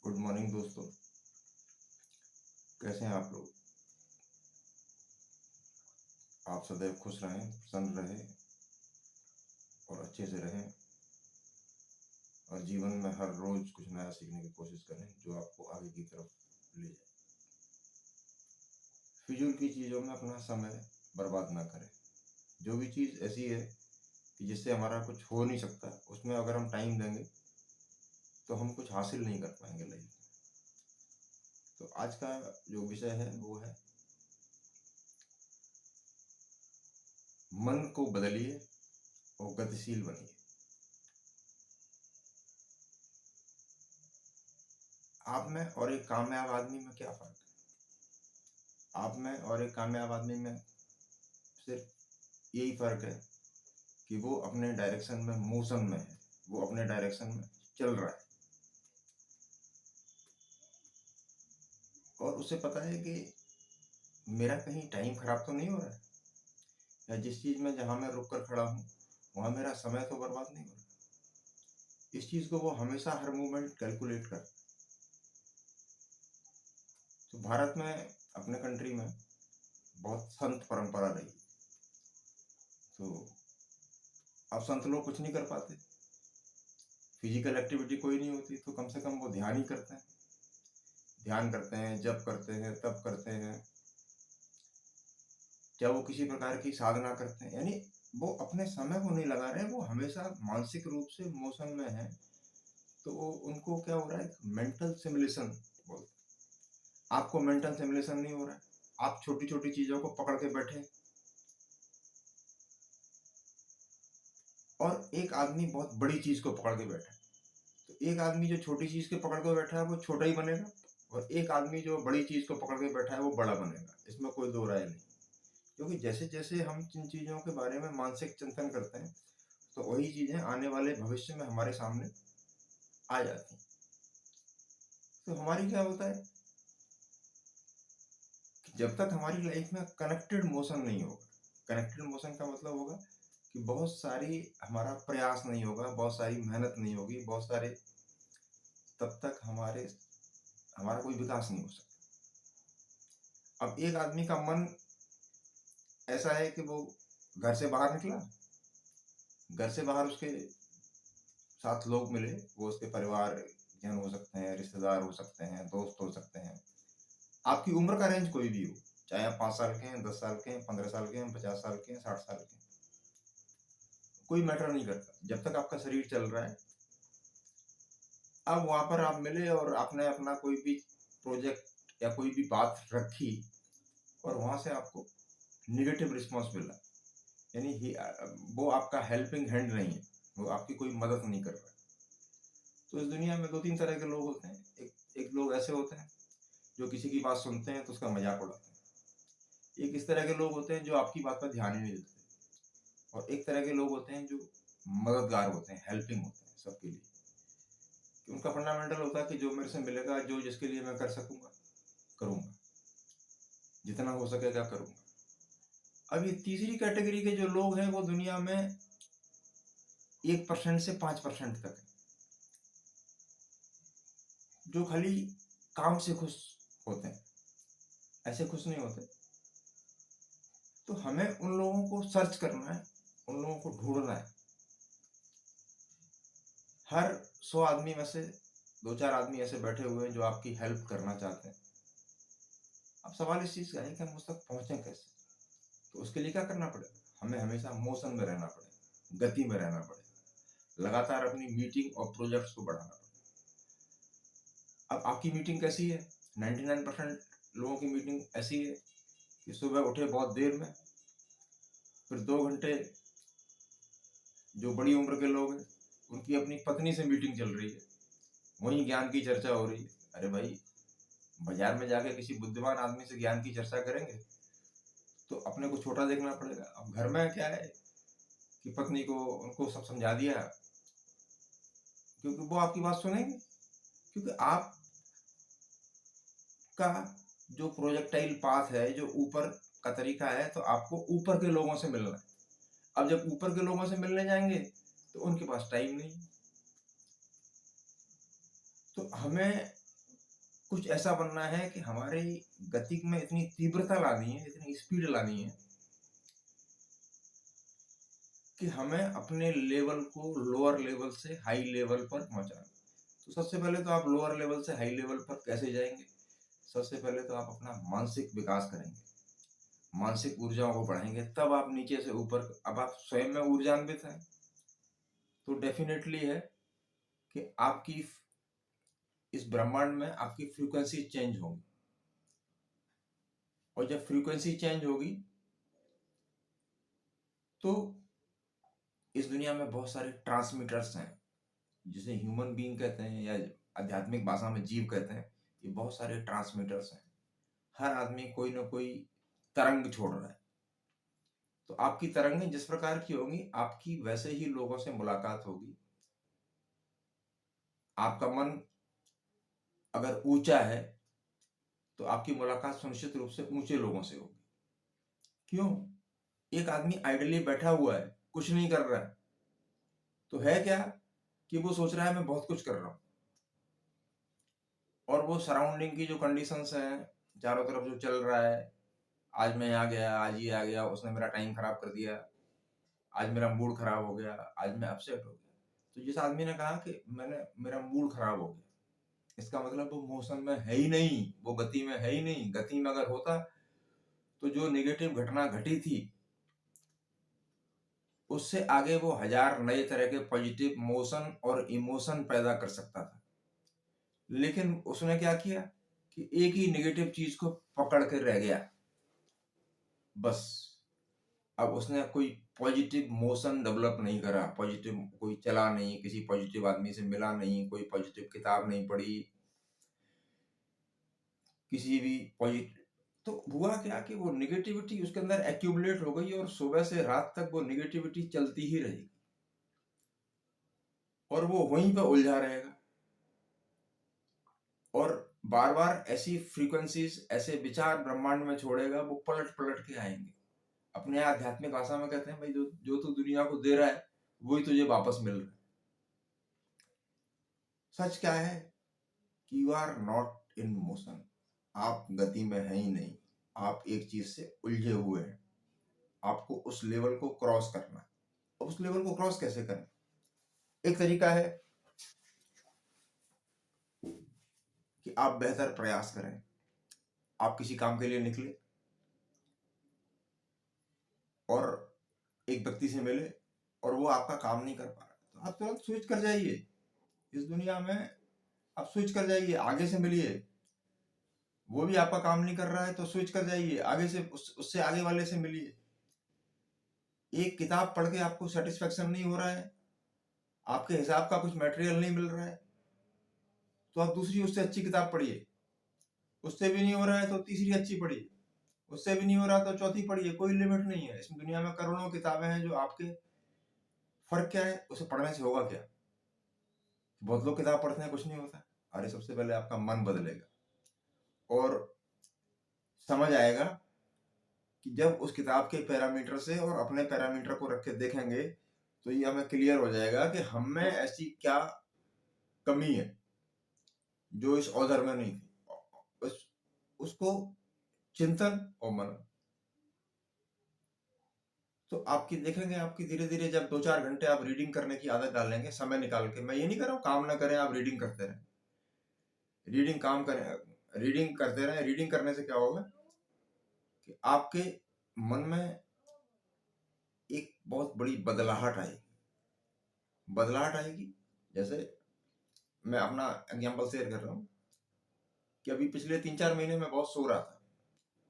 Good morning दोस्तों। कैसे हैं आप लोग? आप सदैव खुश रहें, प्रसन्न रहें और अच्छे से रहें और जीवन में हर रोज कुछ नया सीखने की कोशिश करें जो आपको आगे की तरफ ले जाए। फिजूल की चीज़ों में अपना समय बर्बाद ना करें। जो भी चीज़ ऐसी है कि जिससे हमारा कुछ हो नहीं सकता, उसमें अगर हम टाइम देंगे तो हम कुछ हासिल नहीं कर पाएंगे लाइफ में। तो आज का जो विषय है वो है मन को बदलिए और गतिशील बनिए। आप में और एक कामयाब आदमी में क्या फ़र्क है? आप में और एक कामयाब आदमी में सिर्फ यही फ़र्क है कि वो अपने डायरेक्शन में मोशन में है, वो अपने डायरेक्शन में चल रहा है और उसे पता है कि मेरा कहीं टाइम खराब तो नहीं हो रहा है, या जिस चीज़ में जहाँ मैं रुक कर खड़ा हूँ वहाँ मेरा समय तो बर्बाद नहीं हो रहा। इस चीज़ को वो हमेशा हर मोमेंट कैलकुलेट कर। तो भारत में, अपने कंट्री में बहुत संत परंपरा रही। तो अब संत लोग कुछ नहीं कर पाते, फिजिकल एक्टिविटी कोई नहीं होती, तो कम से कम वो ध्यान ही करते हैं। ध्यान करते हैं, जप करते हैं, तप करते हैं, क्या वो किसी प्रकार की साधना करते हैं, यानी वो अपने समय को नहीं लगा रहे, वो हमेशा मानसिक रूप से मोशन में है। तो उनको क्या हो रहा है, मेंटल सिमुलेशन बोलते। आपको मेंटल सिमुलेशन नहीं हो रहा है, आप छोटी छोटी चीजों को पकड़ के बैठे, और एक आदमी बहुत बड़ी चीज को पकड़ के बैठा है। तो एक आदमी जो छोटी चीज को पकड़ के बैठा है वो छोटा ही बनेगा, और एक आदमी जो बड़ी चीज को पकड़ के बैठा है वो बड़ा बनेगा। इसमें कोई दो राय नहीं। क्योंकि जैसे जैसे हम जिन चीजों के बारे में मानसिक चिंतन करते हैं, तो वही चीजें आने वाले भविष्य में हमारे सामने आ जाती हैं। तो हमारी क्या होता है कि जब तक हमारी लाइफ में कनेक्टेड मोशन नहीं होगा, कनेक्टेड मोशन का मतलब होगा कि बहुत सारी हमारा प्रयास नहीं होगा, बहुत सारी मेहनत नहीं होगी, बहुत सारे, तब तक हमारा कोई विकास नहीं हो सकता। अब एक आदमी का मन ऐसा है कि वो घर से बाहर निकला, घर से बाहर उसके साथ लोग मिले, वो उसके परिवार जन हो सकते हैं, रिश्तेदार हो सकते हैं, दोस्त हो सकते हैं। आपकी उम्र का रेंज कोई भी हो, चाहे आप 5 साल के हैं, 10 साल के हैं, 15 साल के हैं, 50 साल के हैं, 60 साल के हैं, कोई मैटर नहीं करता जब तक आपका शरीर चल रहा है। अब वहां पर आप मिले और आपने अपना कोई भी प्रोजेक्ट या कोई भी बात रखी, और वहां से आपको निगेटिव रिस्पॉन्स मिला, यानी वो आपका हेल्पिंग हैंड नहीं है, वो आपकी कोई मदद नहीं कर रहा है। तो इस दुनिया में दो तीन तरह के लोग होते हैं। एक लोग ऐसे होते हैं जो किसी की बात सुनते हैं तो उसका मजाक उड़ाते हैं। एक इस तरह के लोग होते हैं जो आपकी बात पर ध्यान ही नहीं देते। और एक तरह के लोग होते हैं जो मददगार होते हैं, हेल्पिंग होते हैं सबके लिए, कि उनका फंडामेंटल होता है कि जो मेरे से मिलेगा, जो जिसके लिए मैं कर सकूंगा करूंगा, जितना हो सकेगा करूंगा। अब ये तीसरी कैटेगरी के जो लोग हैं वो दुनिया में 1% से 5% तक है, जो खाली काम से खुश होते हैं, ऐसे खुश नहीं होते। तो हमें उन लोगों को सर्च करना है, उन लोगों को ढूंढना है। हर 100 आदमी में से 2-4 आदमी ऐसे बैठे हुए हैं जो आपकी हेल्प करना चाहते हैं। अब सवाल इस चीज का है कि हम उस तक पहुंचे कैसे। तो उसके लिए क्या करना पड़ेगा, हमें हमेशा मोशन में रहना पड़ेगा, गति में रहना पड़ेगा, लगातार अपनी मीटिंग और प्रोजेक्ट्स को बढ़ाना पड़ेगा। अब आपकी मीटिंग कैसी है? 99% लोगों की मीटिंग ऐसी है कि सुबह उठे बहुत देर में, फिर 2 घंटे जो बड़ी उम्र के लोग हैं उनकी अपनी पत्नी से मीटिंग चल रही है, वहीं ज्ञान की चर्चा हो रही है। अरे भाई, बाजार में जाके किसी बुद्धिमान आदमी से ज्ञान की चर्चा करेंगे तो अपने को छोटा देखना पड़ेगा। अब घर में क्या है कि पत्नी को उनको सब समझा दिया, क्योंकि वो आपकी बात सुनेंगे, क्योंकि आपका जो प्रोजेक्टाइल पाथ है, जो ऊपर का तरीका है, तो आपको ऊपर के लोगों से मिलना है। अब जब ऊपर के लोगों से मिलने जाएंगे तो उनके पास टाइम नहीं। तो हमें कुछ ऐसा बनना है कि हमारी गति में इतनी तीव्रता लानी है, इतनी स्पीड लानी है कि हमें अपने लेवल को लोअर लेवल से हाई लेवल पर पहुंचाना। तो सबसे पहले तो आप लोअर लेवल से हाई लेवल पर कैसे जाएंगे? सबसे पहले तो आप अपना मानसिक विकास करेंगे, मानसिक ऊर्जाओं को बढ़ाएंगे, तब आप नीचे से ऊपर। अब आप स्वयं में ऊर्जान्वित हैं तो डेफिनेटली है कि आपकी इस ब्रह्मांड में आपकी फ्रीक्वेंसी चेंज होगी, और जब फ्रीक्वेंसी चेंज होगी तो इस दुनिया में बहुत सारे ट्रांसमीटर्स हैं, जिसे ह्यूमन बीइंग कहते हैं या आध्यात्मिक भाषा में जीव कहते हैं। ये बहुत सारे ट्रांसमीटर्स हैं, हर आदमी कोई ना कोई तरंग छोड़ रहा है। तो आपकी तरंगें जिस प्रकार की होंगी, आपकी वैसे ही लोगों से मुलाकात होगी। आपका मन अगर ऊंचा है तो आपकी मुलाकात सुनिश्चित रूप से ऊंचे लोगों से होगी। क्यों? एक आदमी आइडली बैठा हुआ है, कुछ नहीं कर रहा है, तो है क्या कि वो सोच रहा है मैं बहुत कुछ कर रहा हूं, और वो सराउंडिंग की जो कंडीशंस हैं, चारों तरफ जो चल रहा है, आज मैं यहाँ गया, आज ये आ गया, उसने मेरा टाइम खराब कर दिया, आज मेरा मूड खराब हो गया, आज मैं अपसेट हो गया। तो जिस आदमी ने कहा कि मेरा मूड खराब हो गया, इसका मतलब वो मोशन में है ही नहीं, वो गति में है ही नहीं। गति में अगर होता तो जो नेगेटिव घटना घटी थी उससे आगे वो हजार नए तरह के पॉजिटिव मोशन और इमोशन पैदा कर सकता था। लेकिन उसने क्या किया कि एक ही नेगेटिव चीज को पकड़ के रह गया, बस। अब उसने कोई पॉजिटिव मोशन डेवलप नहीं करा, पॉजिटिव कोई चला नहीं, किसी पॉजिटिव आदमी से मिला नहीं, कोई पॉजिटिव किताब नहीं पढ़ी, किसी भी पॉजिटिव। तो हुआ क्या कि वो निगेटिविटी उसके अंदर एक्यूमुलेट हो गई, और सुबह से रात तक वो निगेटिविटी चलती ही रहेगी, और वो वहीं पे उलझा रहेगा, और बार बार ऐसी फ्रीक्वेंसीज, ऐसे विचार ब्रह्मांड में छोड़ेगा, वो पलट पलट के आएंगे। अपने आध्यात्मिक भाषा में कहते हैं भाई, जो जो तू दुनिया को दे रहा है वही तुझे वापस मिल रहा है। सच क्या है कि you are not in motion, आप गति में है ही नहीं, आप एक चीज से उलझे हुए हैं। आपको उस लेवल को क्रॉस करना है। अब उस लेवल को क्रॉस कैसे करें? एक तरीका है कि आप बेहतर प्रयास करें। आप किसी काम के लिए निकले और एक व्यक्ति से मिले और वो आपका काम नहीं कर पा रहा, तो आप तुरंत स्विच कर जाइए। इस दुनिया में आप स्विच कर जाइए, आगे से मिलिए। वो भी आपका काम नहीं कर रहा है तो स्विच कर जाइए, आगे से उससे आगे वाले से मिलिए। एक किताब पढ़ के आपको सेटिस्फेक्शन नहीं हो रहा है, आपके हिसाब का कुछ मटेरियल नहीं मिल रहा है, तो आप दूसरी उससे अच्छी किताब पढ़िए। उससे भी नहीं हो रहा है तो तीसरी अच्छी पढ़िए, उससे भी नहीं हो रहा तो चौथी पढ़िए। कोई लिमिट नहीं है। इस दुनिया में करोड़ों किताबें हैं जो आपके, फर्क क्या है उसे पढ़ने से होगा क्या? बहुत लोग किताब पढ़ते हैं, कुछ नहीं होता। अरे सबसे पहले आपका मन बदलेगा और समझ आएगा कि जब उस किताब के पैरामीटर से और अपने पैरामीटर को रख के देखेंगे तो ये हमें क्लियर हो जाएगा कि हम में ऐसी क्या कमी है जो इस ऑथर में नहीं थी। उसको चिंतन और मनन, तो आपकी देखेंगे, आपकी धीरे धीरे जब 2-4 घंटे आप रीडिंग करने की आदत डालेंगे, समय निकाल के। मैं ये नहीं कर रहा हूँ काम ना करें, आप रीडिंग करते रहें, रीडिंग काम करें, रीडिंग करते रहें। रीडिंग करने से क्या होगा कि आपके मन में एक बहुत बड़ी बदलाहट आएगी। बदलाहट आएगी, जैसे मैं अपना एग्जांपल शेयर कर रहा हूँ कि अभी पिछले 3-4 महीने में बहुत सो रहा था,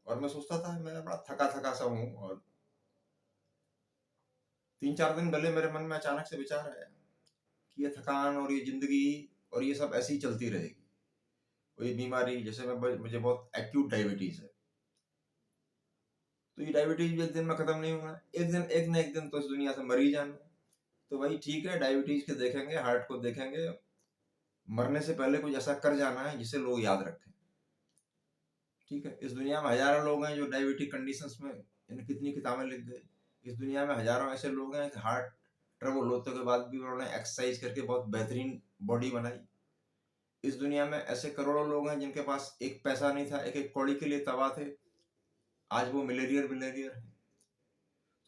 और मैं सोचता था मैं बड़ा थका थका सा हूँ, और 3-4 दिन पहले मेरे मन में अचानक से विचार आया कि ये थकान और ये जिंदगी और ये सब ऐसी ही चलती रहेगी। और ये बीमारी, जैसे मुझे बहुत एक्यूट डायबिटीज है, तो ये डायबिटीज भी एक दिन में खत्म नहीं होना है, एक न एक दिन तो इस दुनिया से मर ही जाना है। तो भाई ठीक है, डायबिटीज के देखेंगे, हार्ट को देखेंगे, मरने से पहले कुछ ऐसा कर जाना है जिसे लोग याद रखें। ठीक है, इस दुनिया में हजारों लोग हैं जो डायबिटिक कंडीशंस में कितनी किताबें लिख गए। इस दुनिया में हजारों ऐसे लोग हैं कि हार्ट ट्रबल होते के बाद भी उन्होंने एक्सरसाइज करके बहुत बेहतरीन बॉडी बनाई। इस दुनिया में ऐसे करोड़ों लोग हैं जिनके पास एक पैसा नहीं था, एक एक कौड़ी के लिए तबाह थे, आज वो मिलेनियर मिलेनियर हैं।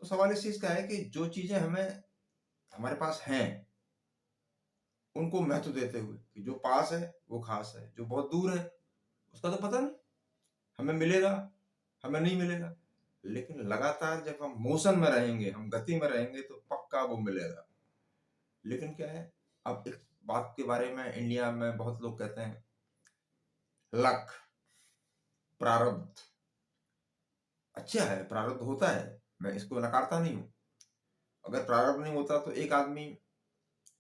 तो सवाल इस चीज का है कि जो चीजें हमें हमारे पास हैं उनको महत्व देते हुए कि जो पास है वो खास है, जो बहुत दूर है उसका तो पता नहीं, हमें मिलेगा हमें नहीं मिलेगा, लेकिन लगातार जब हम मोशन में रहेंगे, हम गति में रहेंगे तो पक्का वो मिलेगा। लेकिन क्या है, अब एक बात के बारे में इंडिया में बहुत लोग कहते हैं लक, प्रारब्ध। अच्छा है, प्रारब्ध होता है, मैं इसको नकारता नहीं हूं। अगर प्रारब्ध नहीं होता तो एक आदमी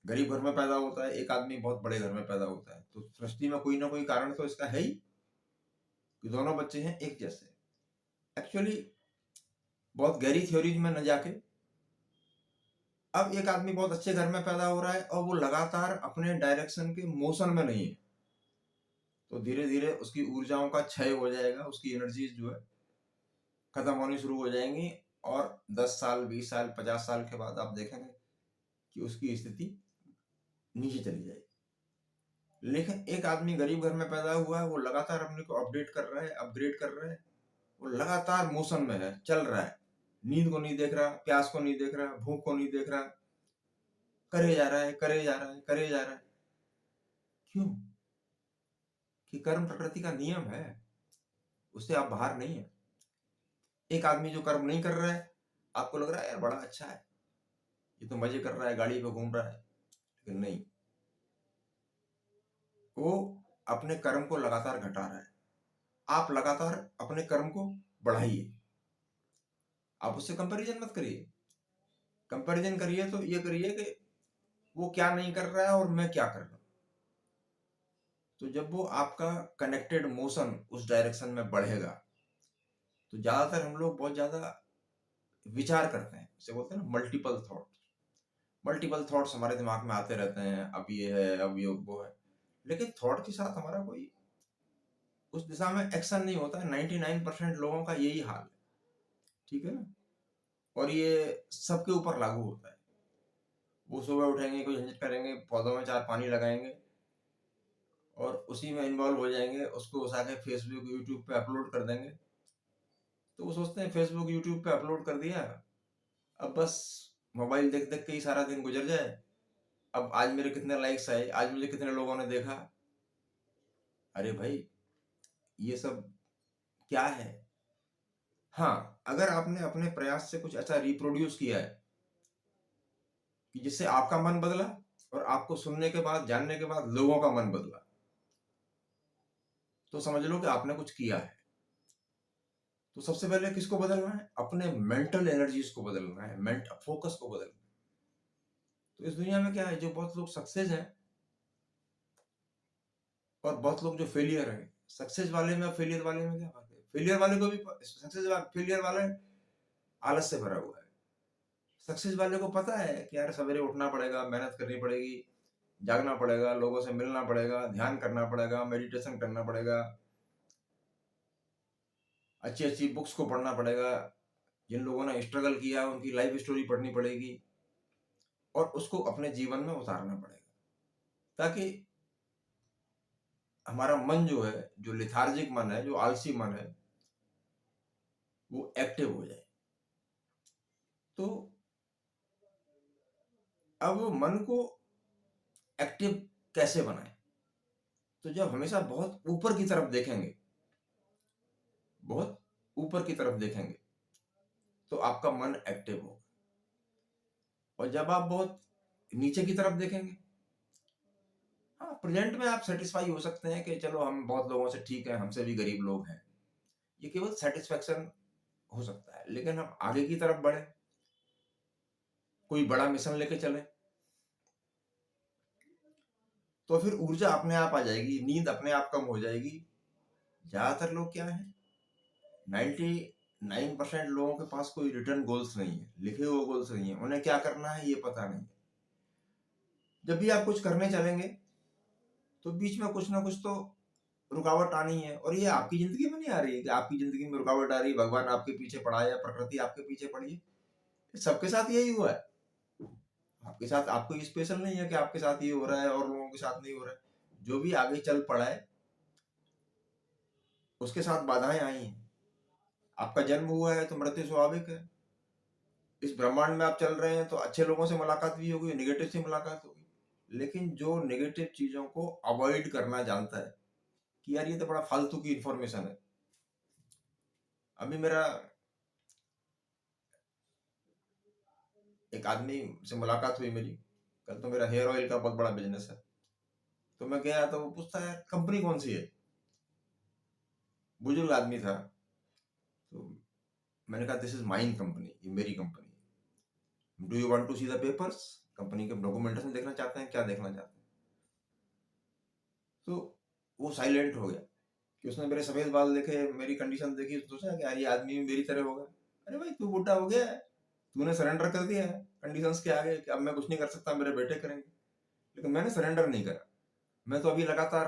गरीब घर में पैदा होता है, एक आदमी बहुत बड़े घर में पैदा होता है, तो सृष्टि में कोई ना कोई कारण तो इसका है ही कि दोनों बच्चे हैं एक जैसे। एक्चुअली बहुत गहरी थ्योरीज में न जाके, अब एक आदमी बहुत अच्छे घर में पैदा हो रहा है और वो लगातार अपने डायरेक्शन के मोशन में नहीं है, तो धीरे धीरे उसकी ऊर्जाओं का क्षय हो जाएगा, उसकी एनर्जीज जो है खत्म होनी शुरू हो जाएंगी, और 10 साल 20 साल 50 साल के बाद आप देखेंगे कि उसकी स्थिति नीचे चली जाएगी। लेकिन एक आदमी गरीब घर में पैदा हुआ है, वो लगातार अपने को अपडेट कर रहा है, अपग्रेड कर रहा है, वो लगातार मोशन में है, चल रहा है, नींद को नहीं देख रहा, प्यास को नहीं देख रहा, भूख को नहीं देख रहा, करे जा रहा है करे जा रहा है करे जा रहा है। क्यों? कि कर्म प्रकृति का नियम है, उससे आप बाहर नहीं है। एक आदमी जो कर्म नहीं कर रहा है, आपको लग रहा है यार बड़ा अच्छा है, ये तो मजे कर रहा है, गाड़ी पे घूम रहा है, लेकिन नहीं, वो अपने कर्म को लगातार घटा रहा है। आप लगातार अपने कर्म को बढ़ाइए, आप उससे कंपैरिजन मत करिए। कंपैरिजन करिए तो ये करिए कि वो क्या नहीं कर रहा है और मैं क्या कर रहा हूं। तो जब वो आपका कनेक्टेड मोशन उस डायरेक्शन में बढ़ेगा, तो ज्यादातर हम लोग बहुत ज्यादा विचार करते हैं, इसे बोलते हैं ना मल्टीपल थॉट। मल्टीपल थॉट्स हमारे दिमाग में आते रहते हैं, अब ये है अब ये वो है, लेकिन थॉट के साथ हमारा कोई उस दिशा में एक्शन नहीं होता है। 99% लोगों का यही हाल है, ठीक है ना। और ये सबके ऊपर लागू होता है। वो सुबह उठेंगे, कोई झंझट करेंगे, पौधों में 4 पानी लगाएंगे और उसी में इन्वॉल्व हो जाएंगे, उसको उठा के फेसबुक यूट्यूब पे अपलोड कर देंगे। तो वो सोचते हैं फेसबुक यूट्यूब पे अपलोड कर दिया, अब बस मोबाइल देख देख के ही सारा दिन गुजर जाए, अब आज मेरे कितने लाइक्स आए, आज मुझे कितने लोगों ने देखा। अरे भाई, ये सब क्या है? हाँ, अगर आपने अपने प्रयास से कुछ ऐसा रिप्रोड्यूस किया है कि जिससे आपका मन बदला और आपको सुनने के बाद जानने के बाद लोगों का मन बदला, तो समझ लो कि आपने कुछ किया है। तो सबसे पहले किसको बदलना है? अपने मेंटल एनर्जीज को बदलना है, फोकस को बदलना है। तो इस दुनिया में क्या है, जो बहुत लोग सक्सेस हैं और बहुत लोग जो फेलियर है, सक्सेस वाले में और फेलियर वाले में क्या बात है? फेलियर वाले को भी फेलियर वाले आलस से भरा हुआ है। सक्सेस वाले को पता है कि यार सवेरे उठना पड़ेगा, मेहनत करनी पड़ेगी, जागना पड़ेगा, लोगों से मिलना पड़ेगा, ध्यान करना पड़ेगा, मेडिटेशन करना पड़ेगा, अच्छी अच्छी बुक्स को पढ़ना पड़ेगा, जिन लोगों ने स्ट्रगल किया उनकी लाइफ स्टोरी पढ़नी पड़ेगी और उसको अपने जीवन में उतारना पड़ेगा, ताकि हमारा मन जो है, जो लिथार्जिक मन है, जो आलसी मन है, वो एक्टिव हो जाए। तो अब मन को एक्टिव कैसे बनाए? तो जब हमेशा बहुत ऊपर की तरफ देखेंगे, बहुत ऊपर की तरफ देखेंगे, तो आपका मन एक्टिव होगा। और जब आप बहुत नीचे की तरफ देखेंगे, हाँ प्रेजेंट में आप सेटिस्फाई हो सकते हैं कि चलो हम बहुत लोगों से ठीक है, हमसे भी गरीब लोग हैं, ये केवल सेटिस्फेक्शन हो सकता है। लेकिन हम आगे की तरफ बढ़े, कोई बड़ा मिशन लेके चले, तो फिर ऊर्जा अपने आप आ जाएगी, नींद अपने आप कम हो जाएगी। ज्यादातर लोग क्या है, 99% लोगों के पास कोई रिटर्न गोल्स नहीं है, लिखे हुए गोल्स नहीं है, उन्हें क्या करना है ये पता नहीं। जब भी आप कुछ करने चलेंगे तो बीच में कुछ ना कुछ तो रुकावट आनी है, और ये आपकी जिंदगी में नहीं आ रही है कि आपकी जिंदगी में रुकावट आ रही है, भगवान आपके पीछे पड़ा है या प्रकृति आपके पीछे पड़ी है। सबके साथ यही हुआ है। आपके साथ आपको स्पेशल नहीं है कि आपके साथ ये हो रहा है और लोगों के साथ नहीं हो रहा है। जो भी आगे चल पड़ा है उसके साथ बाधाएं आई हैं। आपका जन्म हुआ है तो मृत्यु स्वाभाविक है। इस ब्रह्मांड में आप चल रहे हैं तो अच्छे लोगों से मुलाकात भी होगी, नेगेटिव से मुलाकात होगी। लेकिन जो नेगेटिव चीजों को अवॉइड करना जानता है कि यार ये तो बड़ा फालतू की इंफॉर्मेशन है। अभी मेरा एक आदमी से मुलाकात हुई मेरी, कल तो मेरा हेयर ऑयल का बहुत बड़ा बिजनेस है। तो मैं गया तो वो पूछता है कंपनी कौन सी है, बुजुर्ग आदमी था। तो मैंने कहा दिस इज माइन कंपनी, ये मेरी कंपनी है। Do you want to see the papers, company के डॉक्यूमेंटेशन देखना चाहते हैं, क्या देखना चाहते हैं? तो वो साइलेंट हो गया कि उसने मेरे सफेद बाल देखे, मेरी कंडीशन देखी, तो सोचा कि यार ये आदमी भी मेरी तरह होगा। अरे भाई तू बूढ़ा हो गया है, तूने सरेंडर कर दिया है कंडीशंस के आगे कि अब मैं कुछ नहीं कर सकता, मेरे बेटे करेंगे। लेकिन मैंने सरेंडर नहीं करा। मैं तो अभी लगातार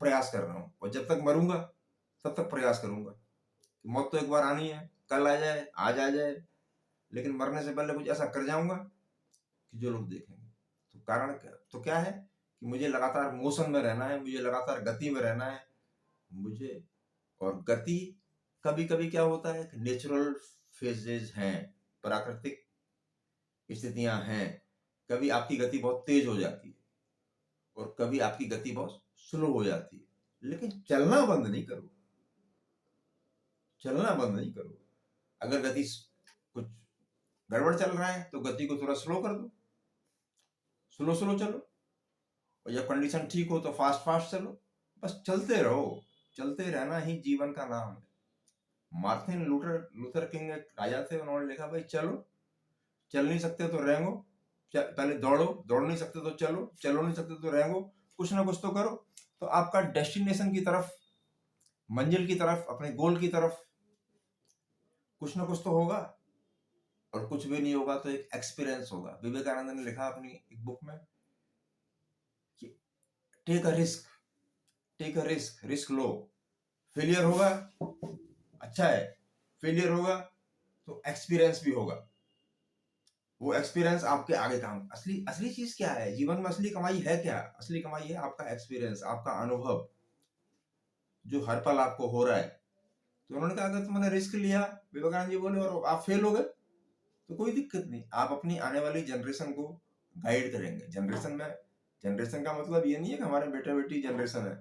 प्रयास कर रहा हूँ और जब तक मरूंगा तब तक प्रयास करूंगा। मौत तो एक बार आनी है, कल आ जाए आज आ जाए, लेकिन मरने से पहले कुछ ऐसा कर जाऊंगा कि जो लोग देखेंगे। तो कारण क्या, तो क्या है कि मुझे लगातार मोशन में रहना है, मुझे लगातार गति में रहना है मुझे। और गति कभी कभी क्या होता है कि नेचुरल फेजेज हैं, प्राकृतिक स्थितियां हैं। कभी आपकी गति बहुत तेज हो जाती है और कभी आपकी गति बहुत स्लो हो जाती है। लेकिन चलना बंद नहीं करो, चलना बंद नहीं करो। अगर गति कुछ गड़बड़ चल रहा है तो गति को थोड़ा स्लो कर दो, स्लो स्लो चलो। और जब कंडीशन ठीक हो तो फास्ट फास्ट चलो। बस चलते रहो, चलते रहना ही जीवन का नाम है। मार्टिन लूथर लूथर किंग एक राजा थे, उन्होंने लिखा भाई चलो, चल नहीं सकते तो रेंगो, पहले दौड़ो, दौड़ नहीं सकते तो चलो, चलो नहीं सकते तो रेंगो, कुछ ना कुछ तो करो। तो आपका डेस्टिनेशन की तरफ, मंजिल की तरफ, अपने गोल की तरफ कुछ ना कुछ तो होगा। और कुछ भी नहीं होगा तो एक एक्सपीरियंस होगा। विवेकानंद ने लिखा अपनी एक बुक में कि take a risk, take a risk, risk लो। फेलियर होगा, अच्छा है, फेलियर होगा तो एक्सपीरियंस भी होगा। वो एक्सपीरियंस आपके आगे काम, असली असली चीज क्या है जीवन में, असली कमाई है क्या? असली कमाई है आपका एक्सपीरियंस, आपका अनुभव जो हर पल आपको हो रहा है। तो उन्होंने कहा अगर तुमने रिस्क लिया, विवेकानंद जी बोले, और आप फेल हो गए तो कोई दिक्कत नहीं, आप अपनी आने वाली जनरेशन को गाइड करेंगे। जनरेशन में, जनरेशन का मतलब ये नहीं है कि हमारे बेटे बेटी जनरेशन है,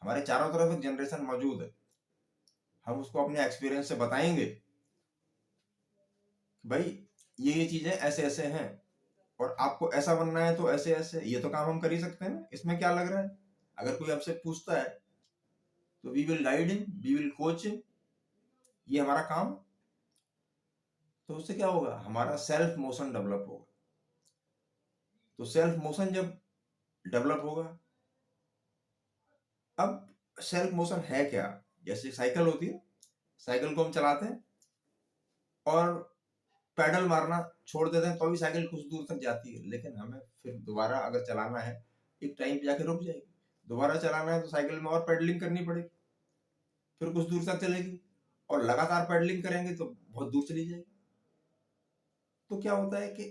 हमारे चारों तरफ एक जनरेशन मौजूद है। हम उसको अपने एक्सपीरियंस से बताएंगे भाई ये चीजें ऐसे ऐसे हैं और आपको ऐसा बनना है तो ऐसे ऐसे, ये तो काम हम कर ही सकते हैं ना, इसमें क्या लग रहा है? अगर कोई आपसे पूछता है तो we will guide him, we will coach him, ये हमारा काम। तो उससे क्या होगा, हमारा सेल्फ मोशन डेवलप होगा। तो सेल्फ मोशन जब डेवलप होगा, अब सेल्फ मोशन है क्या? जैसे साइकिल होती है, साइकिल को हम चलाते हैं और पैडल मारना छोड़ देते हैं तो भी साइकिल कुछ दूर तक जाती है, लेकिन हमें फिर दोबारा अगर चलाना है, एक टाइम पे जाके रुक जाएगी। दोबारा चलाना है तो साइकिल में और पेडलिंग करनी पड़ेगी, फिर कुछ दूर तक चलेगी, और लगातार पेडलिंग करेंगे तो बहुत दूर चली जाएगी। तो क्या होता है कि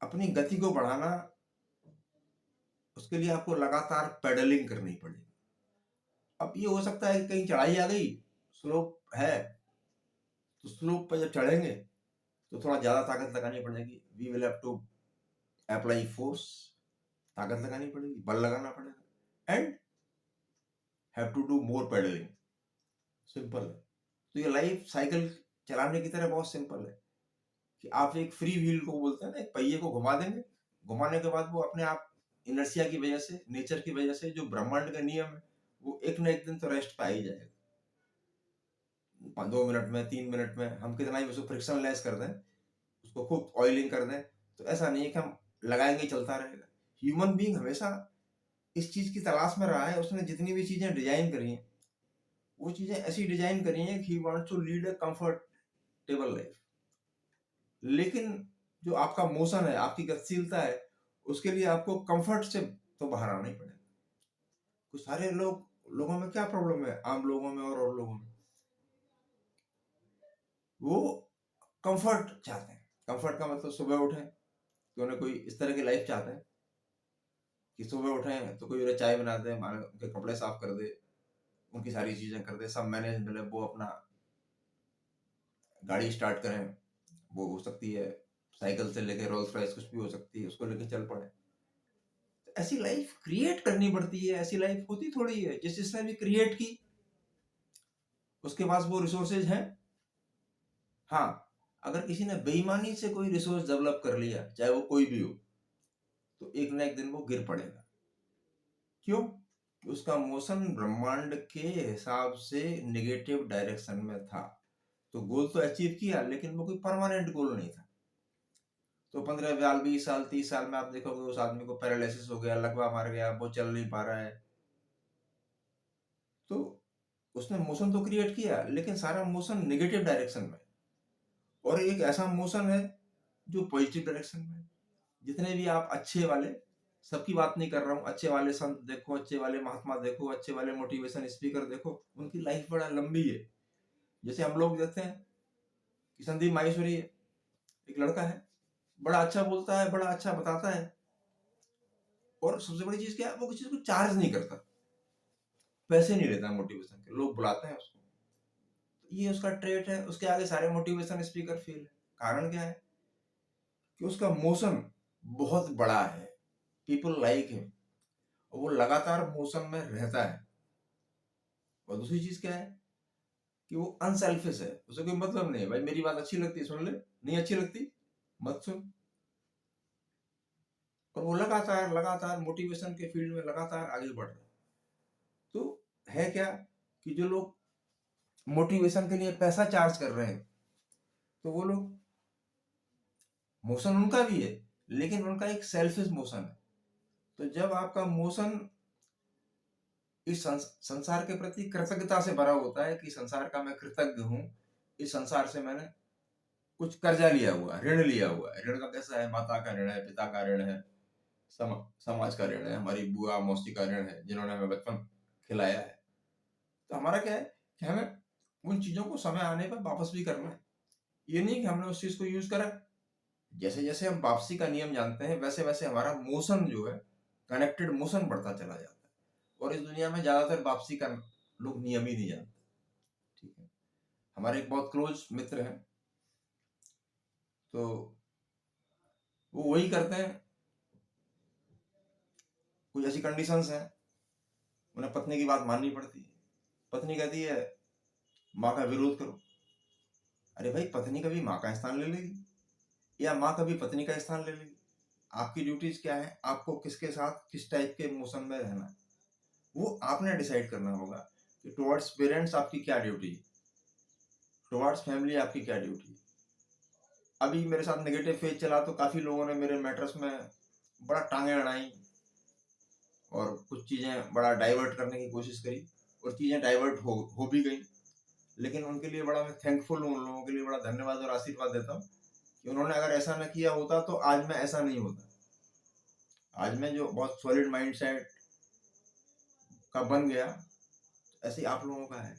अपनी गति को बढ़ाना, उसके लिए आपको लगातार पेडलिंग करनी पड़ेगी। अब ये हो सकता है कि कहीं चढ़ाई आ गई, स्लोप है, तो स्लोप पर जब चढ़ेंगे तो थोड़ा ज्यादा ताकत लगानी पड़ेगी। We will have to apply force, ताकत लगानी पड़ेगी, बल लगाना पड़ेगा, and have to do more pedalling. Simple है। तो ये लाइफ साइकिल चलाने की तरह बहुत सिंपल है कि आप एक फ्री व्हील को बोलते हैं ना, एक पहिए को घुमा देंगे, घुमाने के बाद वो अपने आप इनर्शिया की वजह से, नेचर की वजह से, जो ब्रह्मांड का नियम है, वो एक ना एक दिन तो रेस्ट पा ही जाएगा। 2 मिनट में, 3 मिनट में हम कितना ही उसको फ्रिक्शन लेस कर दें, उसको खूब ऑयलिंग कर दें, तो ऐसा नहीं है कि हम लगाएंगे चलता रहेगा। ह्यूमन बीइंग हमेशा इस चीज की तलाश में रहा है। उसने जितनी भी चीजें डिजाइन करी हैं, वो चीजें ऐसी डिजाइन करी हैं कि he wants to lead a comfortable life. लेकिन जो आपका मोशन है, आपकी गतिशीलता है, उसके लिए आपको कंफर्ट से तो बाहर आना ही पड़ेगा। कुछ सारे लोगों में क्या प्रॉब्लम है, आम लोगों में और लोगों में, वो कंफर्ट चाहते हैं। कंफर्ट का मतलब सुबह उठे तो उन्हें कोई इस तरह की लाइफ चाहते हैं कि सुबह उठें तो कोई उन्हें चाय बना दे, हमारे उनके कपड़े साफ कर दे, उनकी सारी चीजें कर दे, सब मैनेज, मतलब वो अपना गाड़ी स्टार्ट करें, वो हो सकती है साइकिल से लेके रोल्स रॉयस कुछ भी हो सकती है, उसको लेके चल पड़े। तो ऐसी लाइफ क्रिएट करनी पड़ती है, ऐसी लाइफ होती थोड़ी है। जिसने भी क्रिएट की उसके पास वो रिसोर्सेज हैं। हाँ, अगर किसी ने बेईमानी से कोई रिसोर्स डेवलप कर लिया, चाहे वो कोई भी हो, तो एक ना एक दिन वो गिर पड़ेगा। क्यों? कि उसका मोशन ब्रह्मांड के हिसाब से नेगेटिव डायरेक्शन में था। तो गोल तो अचीव किया, लेकिन वो कोई परमानेंट गोल नहीं था। तो 15 साल, 20 साल, 30 साल में आप देखोगे उस आदमी को पैरालिसिस हो गया, लकवा मार गया, वो चल नहीं पा रहा है। तो उसने मोशन तो क्रिएट किया, लेकिन सारा मोशन नेगेटिव डायरेक्शन में। और एक ऐसा मोशन है जो पॉजिटिव डायरेक्शन में है। जितने भी आप अच्छे वाले, सबकी बात नहीं कर रहा हूँ, अच्छे वाले संत देखो, अच्छे वाले महात्मा देखो, अच्छे वाले मोटिवेशन स्पीकर देखो, उनकी लाइफ बड़ा लंबी है। जैसे हम लोग देखते हैं कि संदीप माहेश्वरी है, एक लड़का है, बड़ा अच्छा बोलता है, बड़ा अच्छा बताता है, और सबसे बड़ी चीज क्या है, वो किसी को चार्ज नहीं करता, पैसे नहीं लेता मोटिवेशन के, लोग बुलाते हैं उसको। तो ये उसका ट्रेट है। उसके आगे सारे मोटिवेशन स्पीकर फेल है। कारण क्या है? कि उसका मोशन बहुत बड़ा है, पीपल लाइक हिम, वो लगातार मोशन में रहता है। और दूसरी चीज क्या है कि वो अनसेल्फिश है, उसे कोई मतलब नहीं है, भाई मेरी बात अच्छी लगती है सुन ले, नहीं अच्छी लगती मत सुन। और वो लगातार लगातार मोटिवेशन के फील्ड में लगातार आगे बढ़ रहा है। तो है क्या कि जो लोग मोटिवेशन के लिए पैसा चार्ज कर रहे हैं, तो वो लोग, मोशन उनका भी है, लेकिन उनका एक सेल्फिश मोशन है। तो जब आपका मोशन इस संसार के प्रति कृतज्ञता से भरा होता है कि संसार का मैं कृतज्ञ हूं, इस संसार से मैंने कुछ कर्जा लिया हुआ, ऋण लिया हुआ है। ऋण का कैसा है? माता का ऋण है, पिता का ऋण है, समाज का ऋण है, हमारी बुआ मौसी का ऋण है, जिन्होंने हमें बचपन खिलाया है। तो हमारा क्या है कि हमें उन चीजों को समय आने पर वापस भी करना है। ये नहीं कि हमने उस चीज को यूज करा, जैसे जैसे हम वापसी का नियम जानते हैं, वैसे वैसे हमारा मोशन जो है, कनेक्टेड मोशन बढ़ता चला जाता है। और इस दुनिया में ज्यादातर वापसी का लोग नियम ही नहीं जानते। ठीक है, हमारे एक बहुत क्लोज मित्र हैं, तो वो वही करते हैं। कुछ ऐसी कंडीशंस हैं, उन्हें पत्नी की बात माननी पड़ती है। पत्नी कहती है माँ का विरोध करो। अरे भाई, पत्नी कभी माँ का स्थान ले लेगी या माँ कभी पत्नी का स्थान ले लेगी? आपकी ड्यूटीज क्या है? आपको किसके साथ किस टाइप के मोशन में रहना है, वो आपने डिसाइड करना होगा। कि टुवर्ड्स पेरेंट्स आपकी क्या ड्यूटी है, टुवर्ड्स फैमिली आपकी क्या ड्यूटी है। अभी मेरे साथ नेगेटिव फेज चला तो काफी लोगों ने मेरे मैटर्स में बड़ा टांगे अड़ाई, और कुछ चीजें बड़ा डाइवर्ट करने की कोशिश करी, और चीजें डाइवर्ट हो भी गई। लेकिन उनके लिए बड़ा मैं थैंकफुल हूँ, उन लोगों के लिए बड़ा धन्यवाद और आशीर्वाद देता हूँ कि उन्होंने अगर ऐसा न किया होता तो आज मैं ऐसा नहीं होता। आज मैं जो बहुत सॉलिड माइंड सेट का बन गया, ऐसे ही आप लोगों का है।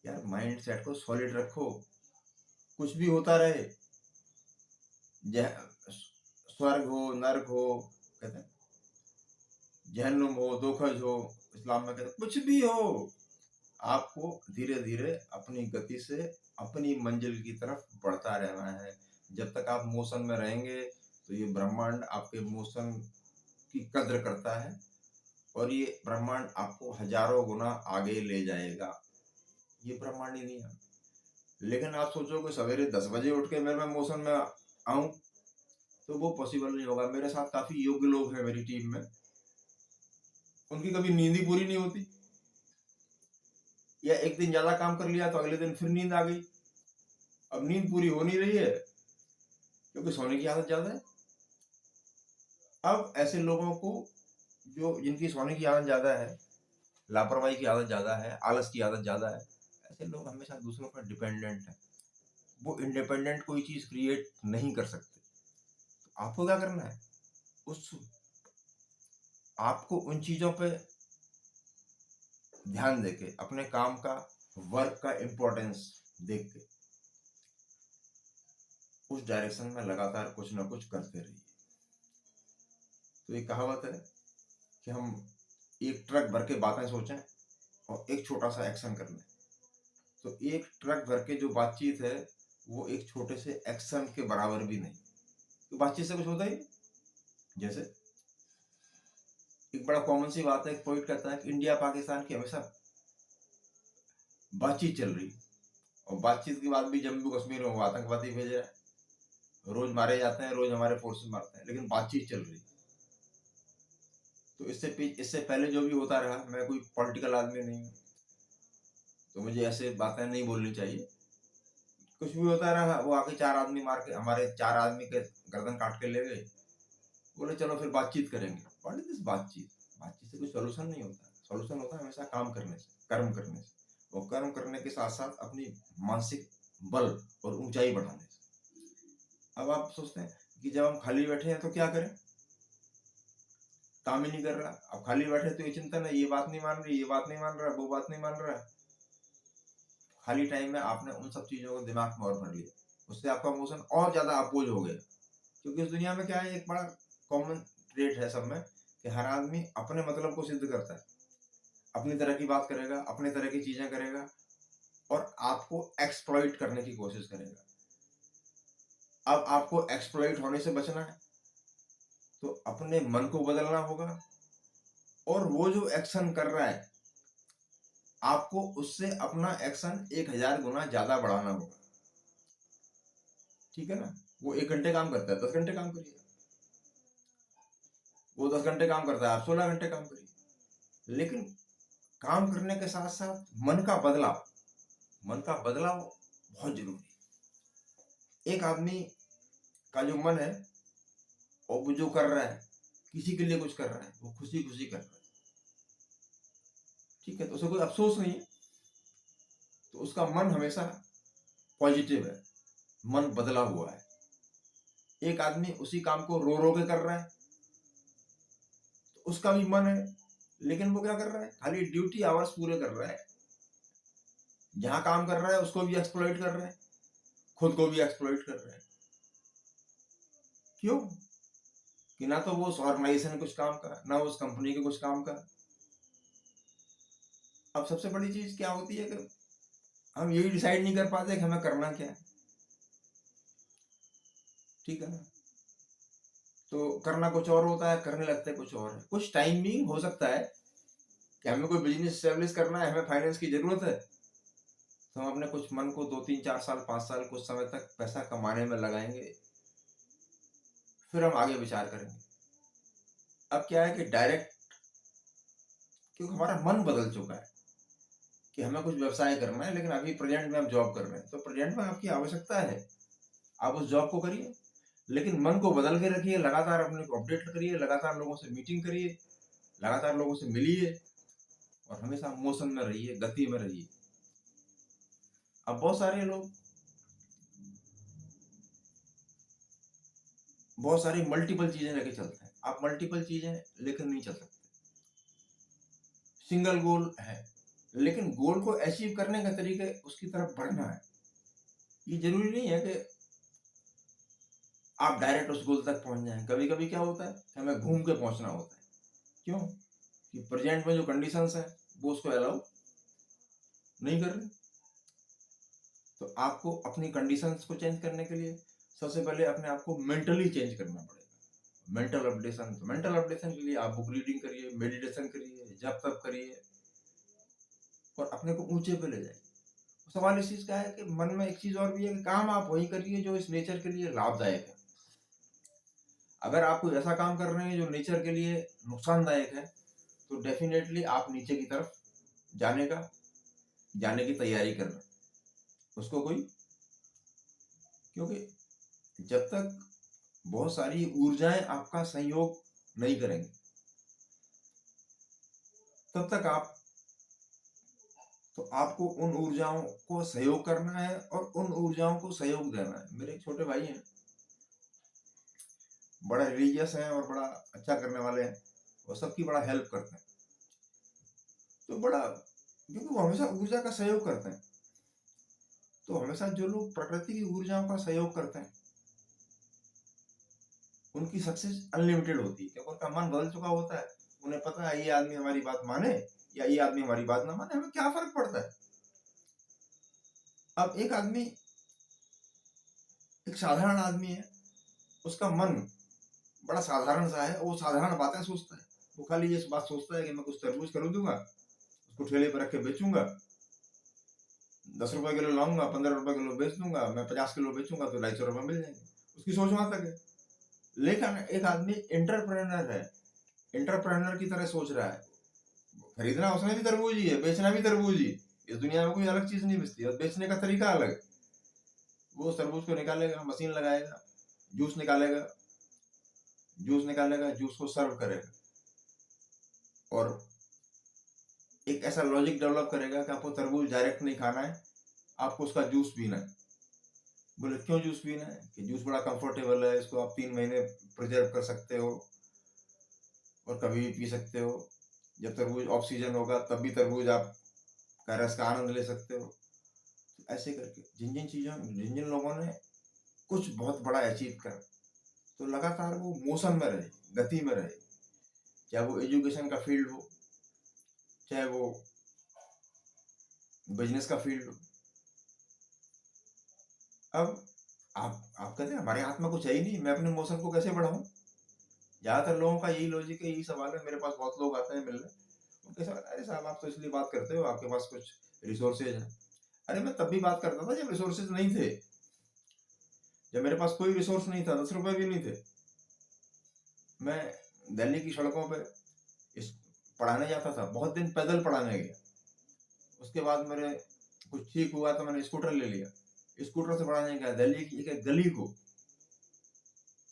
यार, माइंड सेट को सॉलिड रखो, कुछ भी होता रहे, स्वर्ग हो, नर्क हो, कहते हैं जहन्नुम हो, दोखज हो, इस्लाम में कहते हैं कुछ भी हो, आपको धीरे धीरे अपनी गति से अपनी मंजिल की तरफ बढ़ता रहना है। जब तक आप मोशन में रहेंगे तो ये ब्रह्मांड आपके मोशन की कद्र करता है, और ये ब्रह्मांड आपको हजारों गुना आगे ले जाएगा। ये ब्रह्मांडी नियम। लेकिन आप सोचो कि सवेरे 10 बजे उठ के मैं मोशन में आऊं, तो वो पॉसिबल नहीं होगा। मेरे साथ काफी योग्य लोग हैं मेरी टीम में, उनकी कभी नींद ही पूरी नहीं होती, या एक दिन ज्यादा काम कर लिया तो अगले दिन फिर नींद आ गई। अब नींद पूरी हो नहीं रही है क्योंकि सोने की आदत ज्यादा है। अब ऐसे लोगों को, जो जिनकी सोने की आदत ज्यादा है, लापरवाही की आदत ज्यादा है, आलस की आदत ज्यादा है, ऐसे लोग हमेशा दूसरों पर डिपेंडेंट है। वो इंडिपेंडेंट कोई चीज क्रिएट नहीं कर सकते। तो आपको क्या करना है? उस आपको उन चीजों पे ध्यान देके, अपने काम का, वर्क का इम्पोर्टेंस देख के, उस डायरेक्शन में लगातार कुछ ना कुछ करते रहिए। तो एक कहावत है कि हम एक ट्रक भर के बातें सोचें और एक छोटा सा एक्शन कर लें। तो एक ट्रक भर के जो बातचीत है वो एक छोटे से एक्शन के बराबर भी नहीं। तो बातचीत से कुछ होता ही नहीं। जैसे एक बड़ा कॉमन सी बात है, एक पॉइंट कहता है कि इंडिया पाकिस्तान की हमेशा बातचीत चल रही, और बातचीत के बाद भी जम्मू कश्मीर में वो आतंकवादी भेज रहा है, रोज मारे जाते हैं, रोज हमारे फोर्सेस मारते हैं, लेकिन बातचीत चल रही। तो इससे पहले जो भी होता रहा, मैं कोई पॉलिटिकल आदमी नहीं हूँ तो मुझे ऐसे बातें नहीं बोलनी चाहिए। कुछ भी होता रहा, वो आके 4 आदमी मार के, हमारे 4 आदमी के गर्दन काट के ले गए, बोले चलो फिर बातचीत करेंगे। व्हाट इज दिस बातचीत? बातचीत से कोई सोल्यूशन नहीं होता। सोल्यूशन होता है हमेशा काम करने से, कर्म करने से, और कर्म करने के साथ साथ अपनी मानसिक बल और ऊंचाई बढ़ाने से। अब आप सोचते हैं कि जब हम खाली बैठे हैं तो क्या करें, काम ही नहीं कर रहा। अब खाली बैठे तो ये चिंतन है, ये बात नहीं मान रही, ये बात नहीं मान रहा, वो बात नहीं मान रहा। खाली टाइम में आपने उन सब चीजों को दिमाग में और भर लिया, उससे आपका इमोशन और ज्यादा अपोज हो गया। क्योंकि इस दुनिया में क्या है, एक बड़ा कॉमन ट्रेट है सब में कि हर आदमी अपने मतलब को सिद्ध करता है, अपनी तरह की बात करेगा, अपने तरह की चीजें करेगा, और आपको एक्सप्लॉइट करने की कोशिश करेगा। अब आपको एक्सप्लॉइट होने से बचना है तो अपने मन को बदलना होगा, और वो जो एक्शन कर रहा है आपको उससे अपना एक्शन 1000 गुना ज्यादा बढ़ाना होगा। ठीक है ना? वो 1 घंटे काम करता है, 10 घंटे काम करिए। वो 10 घंटे काम करता है, आप 16 घंटे काम करिए। लेकिन काम करने के साथ साथ मन का बदलाव बहुत जरूरी है। एक आदमी का जो मन है और वो जो कर रहा है, किसी के लिए कुछ कर रहा है, वो खुशी खुशी कर रहा है, ठीक है, तो उसे कोई अफसोस नहीं है, तो उसका मन हमेशा पॉजिटिव है, मन बदला हुआ है। एक आदमी उसी काम को रो रो के कर रहा है तो उसका भी मन है, लेकिन वो क्या कर रहा है, खाली ड्यूटी आवर्स पूरे कर रहा है। जहां काम कर रहा है उसको भी एक्सप्लॉइट कर रहा है, खुद को भी एक्सप्लॉइट कर रहा है। क्यों? कि ना तो वो उस ऑर्गेनाइजेशन में कुछ काम का, ना उस कंपनी के कुछ काम का। अब सबसे बड़ी चीज क्या होती है कि हम यही डिसाइड नहीं कर पाते कि हमें करना क्या है। ठीक है ना? तो करना कुछ और होता है, करने लगते कुछ और है। कुछ टाइमिंग हो सकता है कि हमें कोई बिजनेस एस्टेब्लिश करना है, हमें फाइनेंस की जरूरत है, तो हम अपने कुछ मन को 2 3 4 साल 5 साल कुछ समय तक पैसा कमाने में लगाएंगे, फिर हम आगे विचार करेंगे। अब क्या है कि डायरेक्ट, क्योंकि हमारा मन बदल चुका है कि हमें कुछ व्यवसाय करना है, लेकिन अभी प्रेजेंट में हम जॉब कर रहे हैं, तो प्रेजेंट में आपकी आवश्यकता है, आप उस जॉब को करिए, लेकिन मन को बदल के रखिए, लगातार अपने को अपडेट करिए, लगातार लोगों से मीटिंग करिए, लगातार लोगों से मिलिए, और हमेशा मोशन में रहिए, गति में रहिए। अब बहुत सारी मल्टीपल चीजें लेके चलते हैं, आप मल्टीपल चीजें लेकर नहीं चल सकते। सिंगल गोल है, लेकिन गोल को अचीव करने का तरीके उसकी तरफ बढ़ना है। ये जरूरी नहीं है कि आप डायरेक्ट उस गोल तक पहुंच जाएं। कभी कभी क्या होता है कि हमें घूम के पहुंचना होता है। क्यों? कि प्रेजेंट में जो कंडीशंस है वो उसको अलाउ नहीं कर रही। तो आपको अपनी कंडीशंस को चेंज करने के लिए सबसे पहले अपने आप को मेंटली चेंज करना पड़ेगा। मेंटल अपडेशन के लिए आप बुक रीडिंग करिए, मेडिटेशन करिए, जप तप करिए, और अपने को ऊंचे पे ले जाइए। सवाल इस चीज का है कि मन में एक चीज और भी है कि काम आप वही करिए जो इस नेचर के लिए लाभदायक है। अगर आप कोई ऐसा काम कर रहे हैं जो नेचर के लिए नुकसानदायक है, तो डेफिनेटली आप नीचे की तरफ जाने की तैयारी कर रहे हैं उसको कोई। क्योंकि जब तक बहुत सारी ऊर्जाएं आपका सहयोग नहीं करेंगे, तब तक आपको उन ऊर्जाओं को सहयोग करना है और उन ऊर्जाओं को सहयोग देना है। मेरे एक छोटे भाई हैं, बड़ा रिलीजियस हैं और बड़ा अच्छा करने वाले हैं, और सबकी बड़ा हेल्प करते हैं। तो बड़ा, क्योंकि वो हमेशा ऊर्जा का सहयोग करते हैं, तो हमेशा जो लोग प्रकृति की ऊर्जाओं का सहयोग करते हैं उनकी सक्सेस अनलिमिटेड होती है, क्योंकि उनका मन बदल चुका होता है, उन्हें पता है ये आदमी हमारी बात माने या ये आदमी हमारी बात ना माने, हमें क्या फर्क पड़ता है। अब एक आदमी, एक साधारण आदमी है, उसका मन बड़ा साधारण सा है, वो साधारण बातें सोचता है। वो खाली ये बात सोचता है कि मैं कुछ तरबूज खरीदूंगा, उसको ठेले पर रख के बेचूंगा, 10 रुपए किलो लाऊंगा, 15 रुपए किलो बेच दूंगा, मैं 50 किलो बेचूंगा तो 250 रुपए मिल जाएंगे। उसकी सोच वहां तक है। लेकिन एक आदमी इंटरप्रेनर है, इंटरप्रेनर की तरह सोच रहा है। खरीदना उसने भी तरबूज ही है, बेचना भी तरबूज ही। इस दुनिया में कोई अलग चीज नहीं बेचती, और बेचने का तरीका अलग है। वो उस तरबूज को निकालेगा, मशीन लगाएगा, जूस निकालेगा, जूस को सर्व करेगा, और एक ऐसा लॉजिक डेवलप करेगा कि आपको तरबूज डायरेक्ट नहीं खाना है, आपको उसका जूस पीना है। बोले क्यों जूस पीना है? कि जूस बड़ा कंफर्टेबल है, इसको आप 3 महीने प्रिजर्व कर सकते हो और कभी भी पी सकते हो। जब तरबूज ऑफ सीजन होगा तब भी तरबूज आप का रस का आनंद ले सकते हो। तो ऐसे करके जिन जिन लोगों ने कुछ बहुत बड़ा अचीव कर, तो लगातार वो मोशन में रहे, गति में रहे, चाहे वो एजुकेशन का फील्ड हो, चाहे वो बिजनेस का फील्ड हो। अब आप कहते हैं हमारे हाथ में कुछ है ही नहीं, मैं अपने मोशन को कैसे बढ़ाऊं? ज्यादातर लोगों का यही लॉजिक है, यही सवाल है। मेरे पास बहुत लोग आते हैं मिलने, उनके साथ, अरे साहब आप तो इसलिए बात करते हो आपके पास कुछ रिसोर्सेज है। अरे मैं तब भी बात करता था जब रिसोर्सेज नहीं थे, जब मेरे पास कोई रिसोर्स नहीं था, 10 रुपए भी नहीं थे। मैं दिल्ली की सड़कों पे इस पढ़ाने जाता था, बहुत दिन पैदल पढ़ाने गया। उसके बाद मेरे कुछ ठीक हुआ तो मैंने स्कूटर ले लिया, स्कूटर से पढ़ाने गया दिल्ली की एक एक गली को,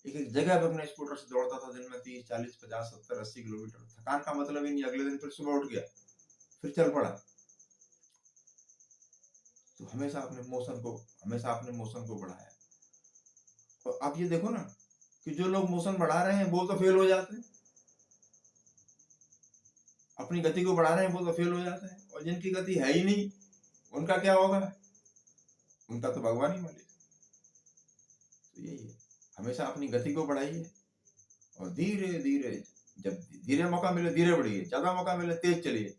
एक एक जगह पे अपने स्कूटर से दौड़ता था। दिन में 30 40 50 70 80 किलोमीटर। थकान का मतलब ही नहीं, अगले दिन फिर सुबह उठ गया, फिर चल पड़ा। तो हमेशा अपने मोशन को बढ़ाया। और आप ये देखो ना कि जो लोग मोशन बढ़ा रहे हैं वो तो फेल हो जाते हैं, अपनी गति को बढ़ा रहे हैं वो तो फेल हो जाते हैं, और जिनकी गति है ही नहीं उनका क्या होगा? उनका तो भगवान ही मालिक। तो यही है, हमेशा अपनी गति को बढ़ाइए, और धीरे धीरे, जब धीरे मौका मिले धीरे बढ़िए, ज्यादा मौका मिले तेज चलिए,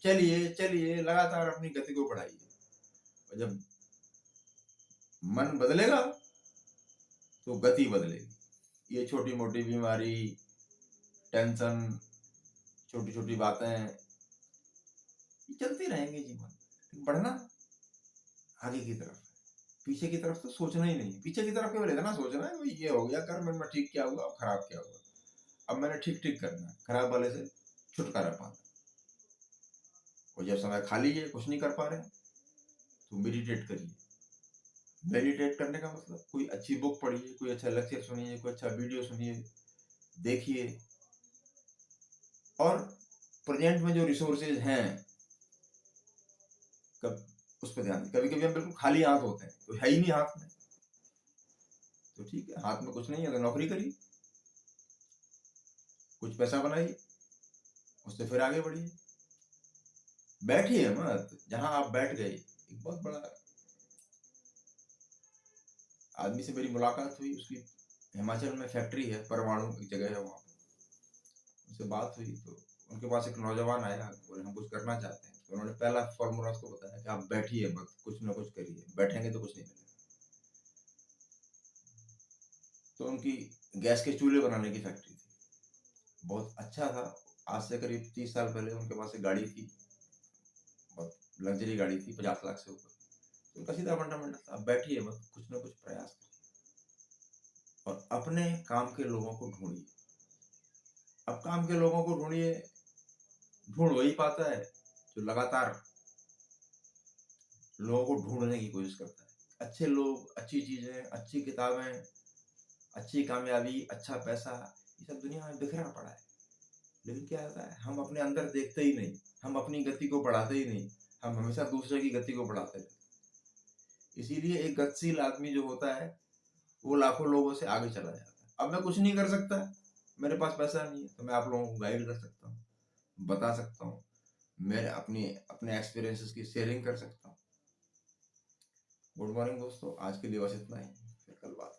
चलिए चलिए लगातार अपनी गति को बढ़ाइए। और जब मन बदलेगा तो गति बदलेगी। ये छोटी मोटी बीमारी, टेंशन, छोटी छोटी बातें चलती रहेंगी जीवन। बढ़ना आगे की तरफ, पीछे की तरफ तो सोचना ही नहीं। पीछे की तरफ केवल इतना सोचना है ये हो गया कर, मैं ठीक क्या हुआ, अब खराब क्या हुआ, अब मैंने ठीक ठीक करना है, खराब वाले से छुटकारा पाना। और जब समय खाली है, कुछ नहीं कर पा रहे, तो मेडिटेट करिए। मेडिटेट करने का मतलब कोई अच्छी बुक पढ़िए, कोई अच्छा लेक्चर सुनिए, कोई अच्छा वीडियो सुनिए, देखिए, और प्रेजेंट में जो रिसोर्सेज हैं कब उस पर ध्यान दें। कभी कभी हम बिल्कुल खाली हाथ होते हैं, तो है ही नहीं हाथ में, तो ठीक है, हाथ में कुछ नहीं है तो नौकरी करिए, कुछ पैसा बनाइए, उससे फिर आगे बढ़िए। बैठिए मत, जहां आप बैठ गए। एक बहुत बड़ा आदमी से मेरी मुलाकात हुई, उसकी हिमाचल में फैक्ट्री है, परमाणु एक जगह है, वहां पर उनसे बात हुई। तो उनके पास एक नौजवान आया, बोले हम कुछ करना चाहते हैं। तो उन्होंने पहला फॉर्मूला उसको बताया कि आप बैठिए मत, कुछ ना कुछ करिए, बैठेंगे तो कुछ नहीं मिलेगा। तो उनकी गैस के चूल्हे बनाने की फैक्ट्री थी, बहुत अच्छा था। आज से करीब 30 साल पहले उनके पास एक गाड़ी थी, बहुत लग्जरी गाड़ी थी, 50 लाख से ऊपर। तो उनका सीधा फंडामेंटल था, आप बैठिए मत, कुछ ना कुछ प्रयास करिए, और अपने काम के लोगों को ढूंढिए। अब काम के लोगों को ढूंढिए, ढूंढ वही पाता है जो लगातार लोगों को ढूंढने की कोशिश करता है। अच्छे लोग, अच्छी चीजें, अच्छी किताबें, अच्छी कामयाबी, अच्छा पैसा, ये सब दुनिया में बिखरा पड़ा है। लेकिन क्या होता है, हम अपने अंदर देखते ही नहीं, हम अपनी गति को बढ़ाते ही नहीं, हम हमेशा दूसरे की गति को बढ़ाते रहते। इसीलिए एक गतिशील आदमी जो होता है वो लाखों लोगों से आगे चला जाता है। अब मैं कुछ नहीं कर सकता, मेरे पास पैसा नहीं है, तो मैं आप लोगों को गाइड कर सकता हूँ, बता सकता हूँ, मैं अपनी अपने एक्सपीरियंसेस की शेयरिंग कर सकता हूँ। गुड मॉर्निंग दोस्तों, आज के लिए बस इतना ही, फिर कल बात।